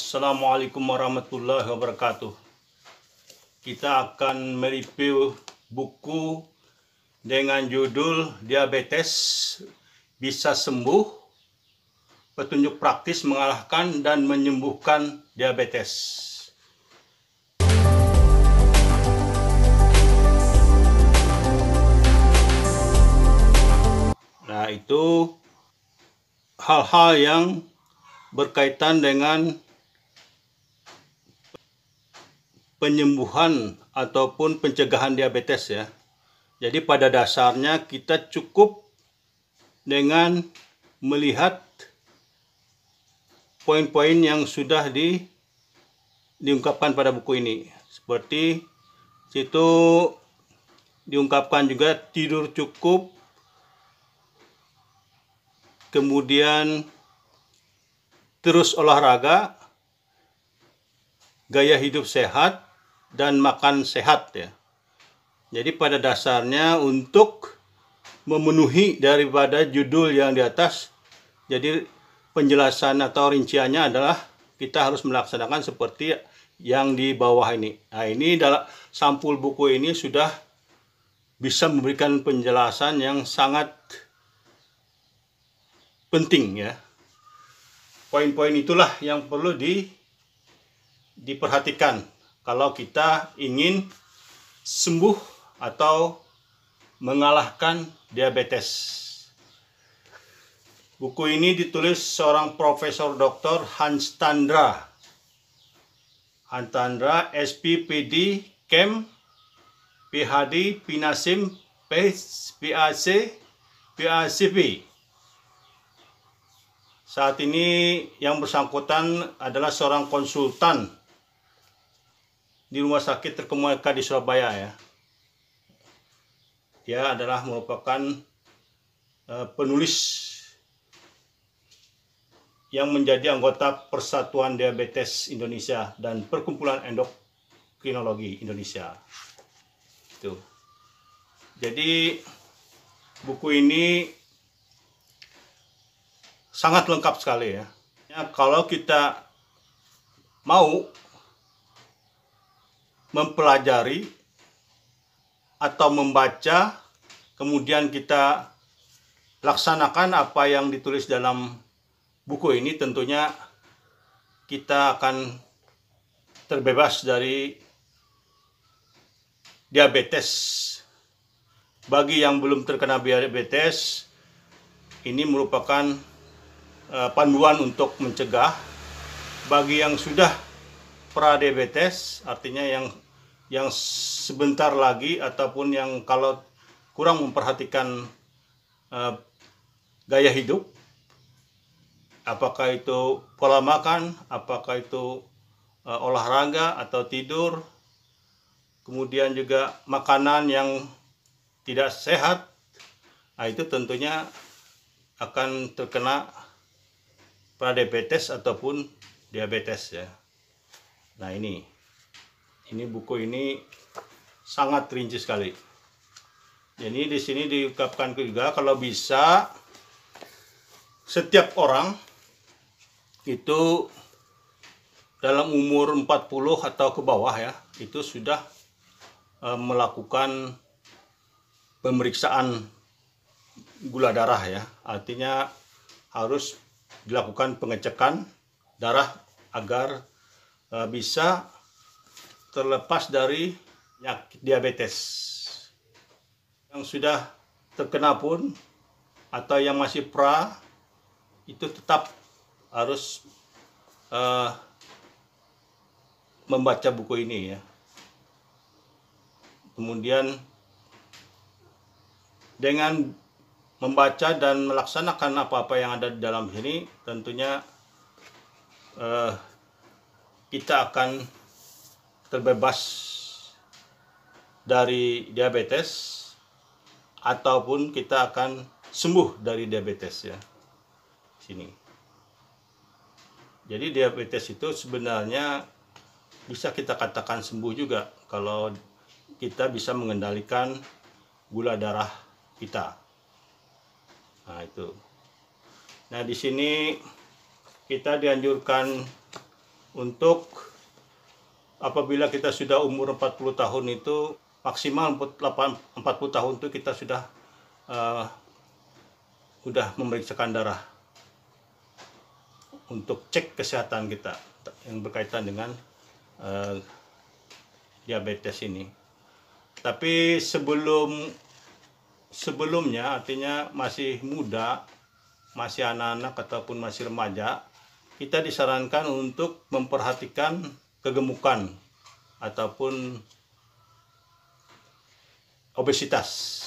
Assalamualaikum warahmatullahi wabarakatuh. Kita akan mereview buku dengan judul Diabetes Bisa Sembuh, Petunjuk Praktis Mengalahkan dan Menyembuhkan Diabetes. Nah, itu hal-hal yang berkaitan dengan penyembuhan ataupun pencegahan diabetes ya. Jadi pada dasarnya kita cukup dengan melihat poin-poin yang sudah diungkapkan pada buku ini. Seperti situ diungkapkan juga tidur cukup, kemudian terus olahraga, gaya hidup sehat, dan makan sehat ya. Jadi pada dasarnya untuk memenuhi daripada judul yang di atas, jadi penjelasan atau rinciannya adalah kita harus melaksanakan seperti yang di bawah ini. Nah, ini dalam sampul buku ini sudah bisa memberikan penjelasan yang sangat penting ya. Poin-poin itulah yang perlu diperhatikan kalau kita ingin sembuh atau mengalahkan diabetes. Buku ini ditulis seorang Profesor Dr. Hans Tandra, SPPD, Chem, PhD, Pinasim, PAC, PACP. Saat ini yang bersangkutan adalah seorang konsultan di rumah sakit terkemuka di Surabaya ya. Dia adalah merupakan penulis yang menjadi anggota Persatuan Diabetes Indonesia dan Perkumpulan Endokrinologi Indonesia. Itu. Jadi buku ini sangat lengkap sekali ya. Kalau kita mau mempelajari atau membaca, kemudian kita laksanakan apa yang ditulis dalam buku ini, tentunya kita akan terbebas dari diabetes. Bagi yang belum terkena diabetes, ini merupakan panduan untuk mencegah. Bagi yang sudah pradiabetes, artinya yang sebentar lagi ataupun yang kalau kurang memperhatikan gaya hidup, apakah itu pola makan, apakah itu olahraga atau tidur, kemudian juga makanan yang tidak sehat, nah itu tentunya akan terkena pradiabetes ataupun diabetes ya. Nah ini buku ini sangat rinci sekali. Jadi di sini diungkapkan juga kalau bisa setiap orang itu dalam umur 40 atau ke bawah ya, itu sudah melakukan pemeriksaan gula darah ya. Artinya harus dilakukan pengecekan darah agar bisa terlepas dari penyakit diabetes. Yang sudah terkena pun atau yang masih itu tetap harus membaca buku ini ya. Kemudian dengan membaca dan melaksanakan apa-apa yang ada di dalam sini, tentunya kita akan terbebas dari diabetes ataupun kita akan sembuh dari diabetes ya. Sini. Jadi diabetes itu sebenarnya bisa kita katakan sembuh juga kalau kita bisa mengendalikan gula darah kita. Nah itu. Nah di sini kita dianjurkan untuk apabila kita sudah umur 40 tahun itu maksimal 40 tahun itu kita sudah memeriksakan darah untuk cek kesehatan kita yang berkaitan dengan diabetes ini. Tapi sebelumnya, artinya masih muda, masih anak-anak ataupun masih remaja, kita disarankan untuk memperhatikan kegemukan ataupun obesitas.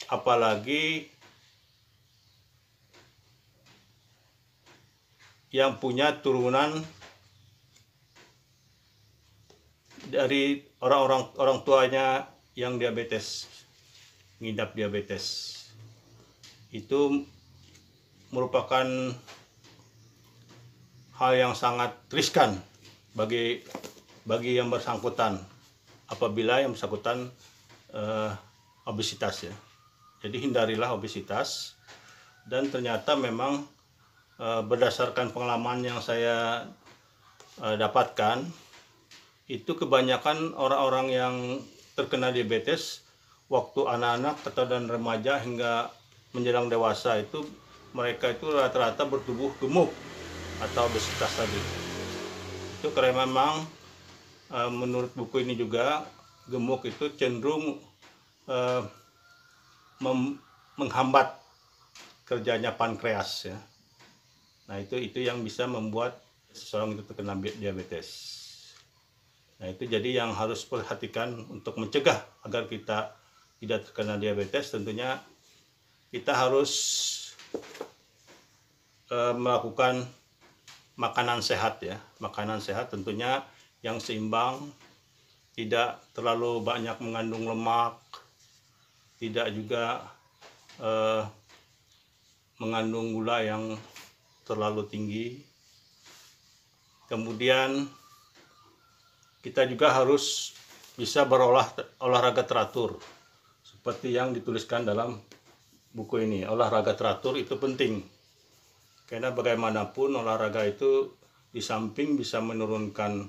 Apalagi yang punya turunan dari orang tuanya yang diabetes, mengidap diabetes. Itu merupakan hal yang sangat riskan bagi yang bersangkutan apabila yang bersangkutan obesitas ya. Jadi hindarilah obesitas. Dan ternyata memang berdasarkan pengalaman yang saya dapatkan, itu kebanyakan orang-orang yang terkena diabetes waktu anak-anak atau dan remaja hingga menjelang dewasa itu mereka itu rata-rata bertubuh gemuk atau obesitas tadi. Itu karena memang menurut buku ini juga gemuk itu cenderung menghambat kerjanya pankreas ya. Nah itu yang bisa membuat seseorang itu terkena diabetes. Nah itu jadi yang harus perhatikan untuk mencegah agar kita tidak terkena diabetes, tentunya kita harus melakukan makanan sehat ya. Makanan sehat tentunya yang seimbang, tidak terlalu banyak mengandung lemak, tidak juga mengandung gula yang terlalu tinggi. Kemudian kita juga harus bisa berolahraga teratur seperti yang dituliskan dalam buku ini. Olahraga teratur itu penting karena bagaimanapun olahraga itu di samping bisa menurunkan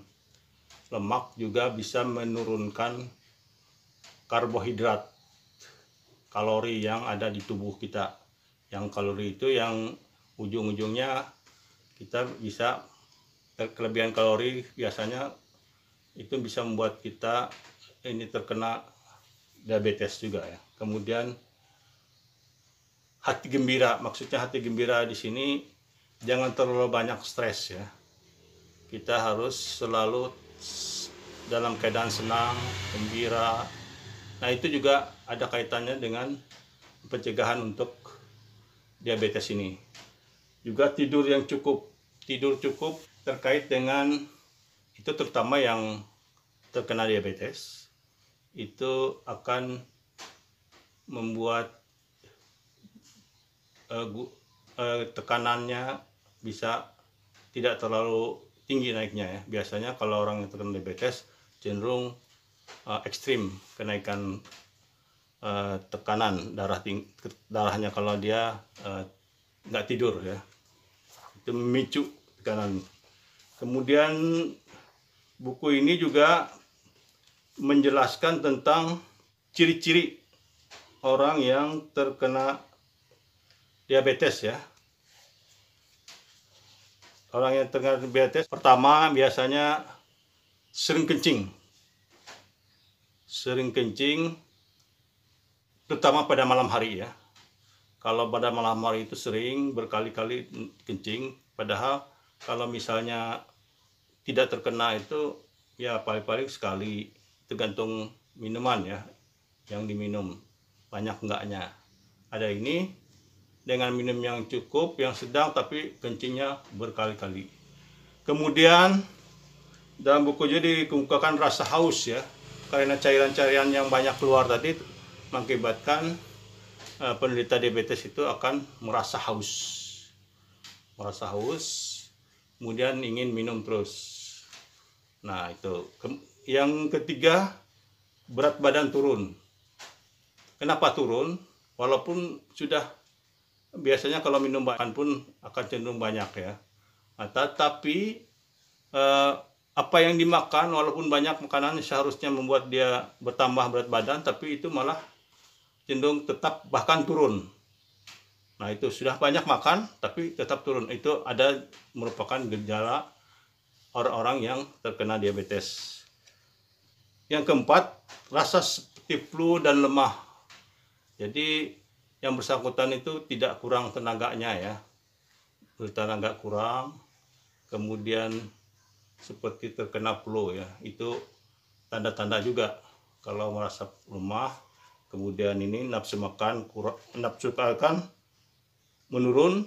lemak juga bisa menurunkan karbohidrat, kalori yang ada di tubuh kita. Yang kalori itu yang ujung-ujungnya kita bisa kelebihan kalori, biasanya itu bisa membuat kita ini terkena diabetes juga ya. Kemudian hati gembira, maksudnya hati gembira di sini jangan terlalu banyak stres ya. Kita harus selalu dalam keadaan senang, gembira. Nah itu juga ada kaitannya dengan pencegahan untuk diabetes ini. Juga tidur yang cukup. Tidur cukup terkait dengan itu, terutama yang terkena diabetes, itu akan membuat tekanannya bisa tidak terlalu tinggi naiknya ya. Biasanya kalau orang yang terkena diabetes cenderung ekstrim kenaikan tekanan darahnya kalau dia nggak tidur ya. Itu memicu tekanan. Kemudian buku ini juga menjelaskan tentang ciri-ciri orang yang terkena diabetes ya. Orang yang terkena diabetes pertama biasanya sering kencing. Sering kencing terutama pada malam hari ya. Kalau pada malam hari itu sering berkali-kali kencing, padahal kalau misalnya tidak terkena itu ya paling-paling sekali, tergantung minuman ya yang diminum, banyak enggaknya. Ada ini dengan minum yang cukup, yang sedang, tapi kencingnya berkali-kali. Kemudian dalam buku juga dikemukakan rasa haus ya, karena cairan-cairan yang banyak keluar tadi mengakibatkan penderita diabetes itu akan merasa haus. Merasa haus, kemudian ingin minum terus. Nah itu. Yang ketiga, berat badan turun. Kenapa turun? Walaupun sudah biasanya kalau minum makan pun akan cenderung banyak ya. Nah, tapi apa yang dimakan walaupun banyak makanan seharusnya membuat dia bertambah berat badan, tapi itu malah cenderung tetap bahkan turun. Nah, itu sudah banyak makan tapi tetap turun. Itu ada merupakan gejala orang-orang yang terkena diabetes. Yang keempat, rasa seperti flu dan lemah. Jadi yang bersangkutan itu tidak kurang tenaganya ya. Tenaga kurang, kemudian seperti terkena flu ya. Itu tanda-tanda juga kalau merasa lemah, kemudian ini nafsu makan menurun,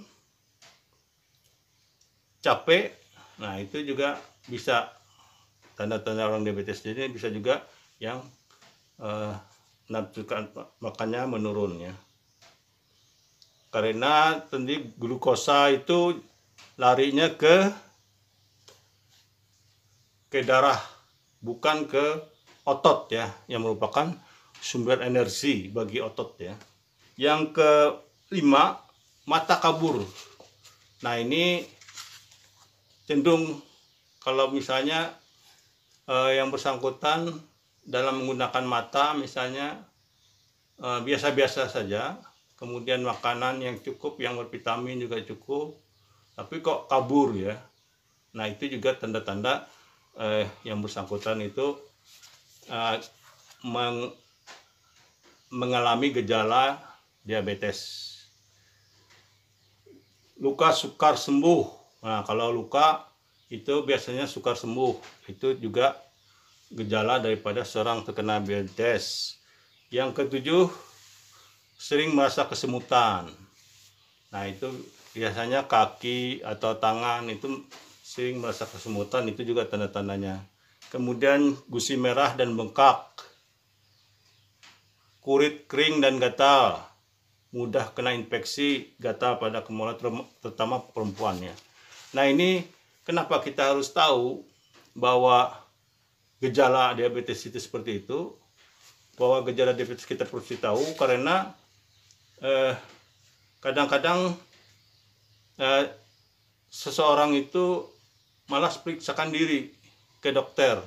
capek. Nah, itu juga bisa tanda-tanda orang diabetes. Jadi bisa juga yang nafsu makannya menurun ya. Karena tentu glukosa itu larinya ke darah, bukan ke otot ya, yang merupakan sumber energi bagi otot ya. Yang kelima, mata kabur. Nah, ini cenderung kalau misalnya yang bersangkutan dalam menggunakan mata misalnya biasa-biasa saja, kemudian makanan yang cukup, yang bervitamin juga cukup, tapi kok kabur ya. Nah, itu juga tanda-tanda yang bersangkutan itu mengalami gejala diabetes. Luka sukar sembuh. Nah, kalau luka itu biasanya sukar sembuh. Itu juga gejala daripada seorang terkena diabetes. Yang ketujuh, sering merasa kesemutan. Nah, itu biasanya kaki atau tangan itu sering merasa kesemutan, itu juga tanda-tandanya. Kemudian gusi merah dan bengkak, kulit kering dan gatal, mudah kena infeksi gatal pada kemaluan, terutama perempuan ya. Nah, ini kenapa kita harus tahu bahwa gejala diabetes itu seperti itu, bahwa gejala diabetes kita perlu tahu karena kadang-kadang seseorang itu malas periksakan diri ke dokter,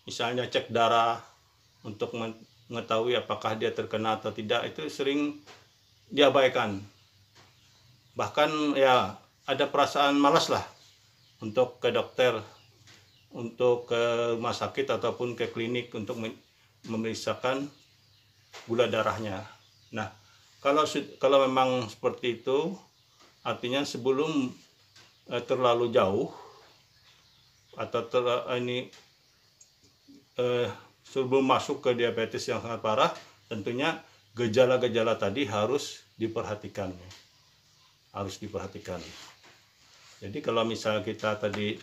misalnya cek darah untuk mengetahui apakah dia terkena atau tidak, itu sering diabaikan. Bahkan ya ada perasaan malas lah untuk ke dokter, untuk ke rumah sakit ataupun ke klinik untuk memeriksakan gula darahnya. Nah, kalau memang seperti itu, artinya sebelum terlalu jauh atau sebelum masuk ke diabetes yang sangat parah, tentunya gejala-gejala tadi harus diperhatikan. Harus diperhatikan. Jadi kalau misal kita tadi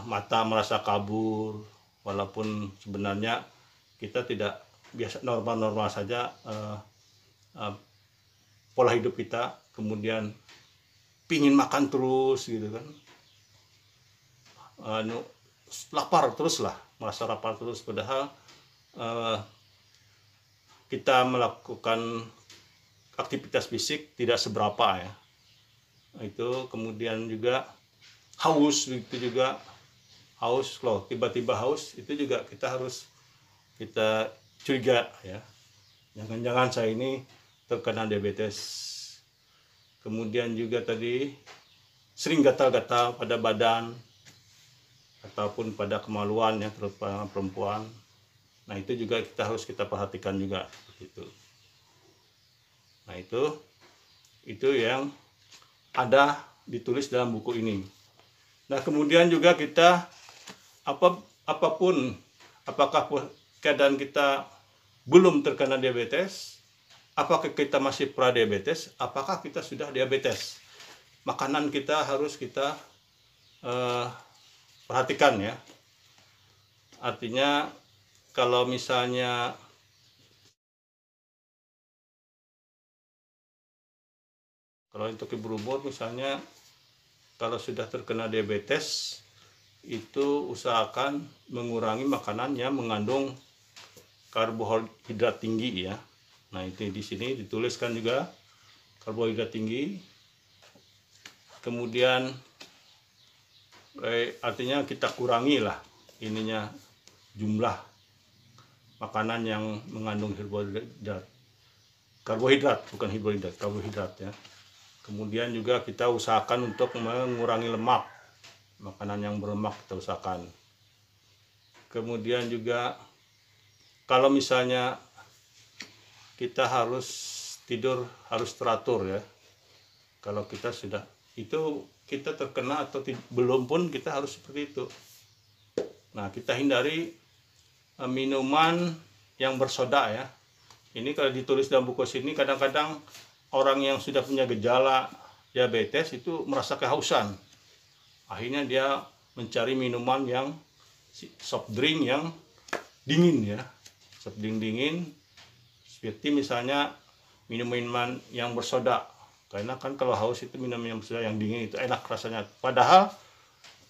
mata merasa kabur, walaupun sebenarnya kita tidak biasa, normal-normal saja pola hidup kita, kemudian pingin makan terus gitu kan, lapar terus lah, merasa lapar terus, padahal kita melakukan aktivitas fisik tidak seberapa ya. Itu kemudian juga haus, itu juga haus, loh tiba-tiba haus, itu juga kita curiga ya, jangan-jangan saya ini terkena diabetes. Kemudian juga tadi sering gatal-gatal pada badan ataupun pada kemaluan ya, terutama perempuan. Nah, itu juga harus kita perhatikan juga gitu. Nah, itu yang ada ditulis dalam buku ini. Nah, kemudian juga kita apapun, apakah keadaan kita belum terkena diabetes, apakah kita masih pradiabetes, apakah kita sudah diabetes, makanan kita harus kita perhatikan ya. Artinya kalau misalnya kalau untuk ibu umur misalnya, kalau sudah terkena diabetes itu usahakan mengurangi makanan yang mengandung karbohidrat tinggi ya. Nah, itu di sini dituliskan juga karbohidrat tinggi. Kemudian artinya kita kurangi lah ininya jumlah makanan yang mengandung karbohidrat bukan hidrohidrat, karbohidrat ya. Kemudian juga kita usahakan untuk mengurangi lemak, makanan yang berlemak kita usahakan. Kemudian juga kalau misalnya kita harus tidur harus teratur ya. Kalau kita sudah itu kita terkena atau belum pun kita harus seperti itu. Nah, kita hindari minuman yang bersoda ya. Ini kalau ditulis dalam buku sini, kadang-kadang orang yang sudah punya gejala diabetes itu merasa kehausan. Akhirnya dia mencari minuman yang soft drink yang dingin ya. Soft drink dingin seperti misalnya minuman yang bersoda. Karena kan kalau haus itu minum yang bersoda yang dingin itu enak rasanya. Padahal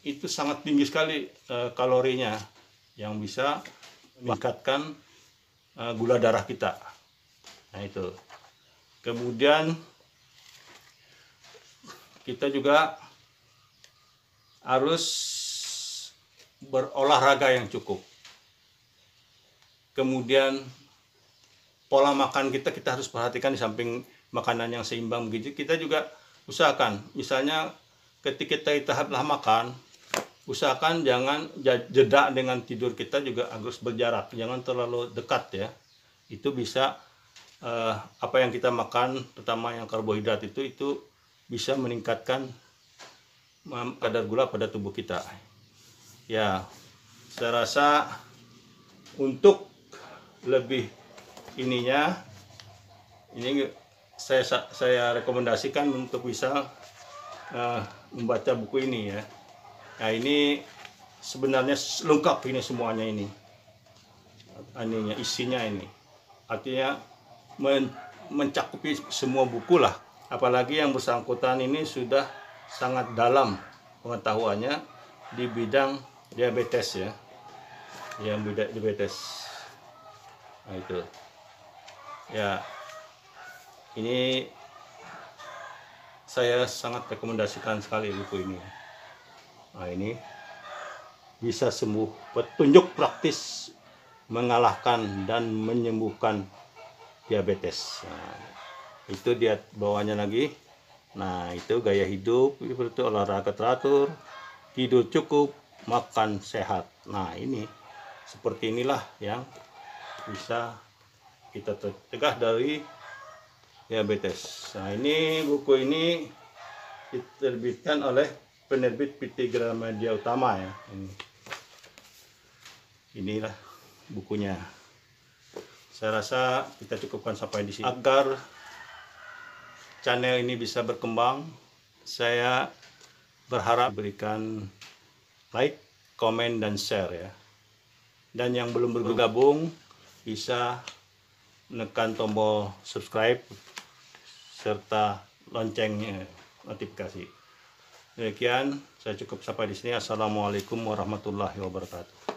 itu sangat tinggi sekali kalorinya yang bisa meningkatkan gula darah kita. Nah itu. Kemudian kita juga harus berolahraga yang cukup. Kemudian pola makan kita harus perhatikan. Di samping makanan yang seimbang begitu, kita juga usahakan misalnya ketika kita telah makan, usahakan jangan jeda dengan tidur kita juga harus berjarak, jangan terlalu dekat ya. Itu bisa apa yang kita makan, terutama yang karbohidrat itu bisa meningkatkan kadar gula pada tubuh kita. Ya, saya rasa untuk lebih ininya, ini saya rekomendasikan untuk bisa membaca buku ini ya. Nah ini sebenarnya lengkap ini semuanya ini, isinya ini, artinya mencakupi semua buku lah. Apalagi yang bersangkutan ini sudah sangat dalam pengetahuannya di bidang diabetes ya, yang diabetes. Nah itu ya, ini saya sangat rekomendasikan sekali buku ini. Nah ini bisa sembuh, petunjuk praktis mengalahkan dan menyembuhkan diabetes. Nah, itu dia bawahnya lagi. Nah itu gaya hidup, itu olahraga teratur, tidur cukup, makan sehat. Nah ini seperti inilah yang bisa kita cegah dari diabetes. Nah ini buku ini diterbitkan oleh penerbit PT Gramedia Utama ya. Inilah bukunya. Saya rasa kita cukupkan sampai di sini. Agar channel ini bisa berkembang, saya berharap berikan like, komen, dan share ya. Dan yang belum bergabung bisa menekan tombol subscribe serta loncengnya notifikasi. Demikian, saya cukup sampai di sini. Assalamualaikum warahmatullahi wabarakatuh.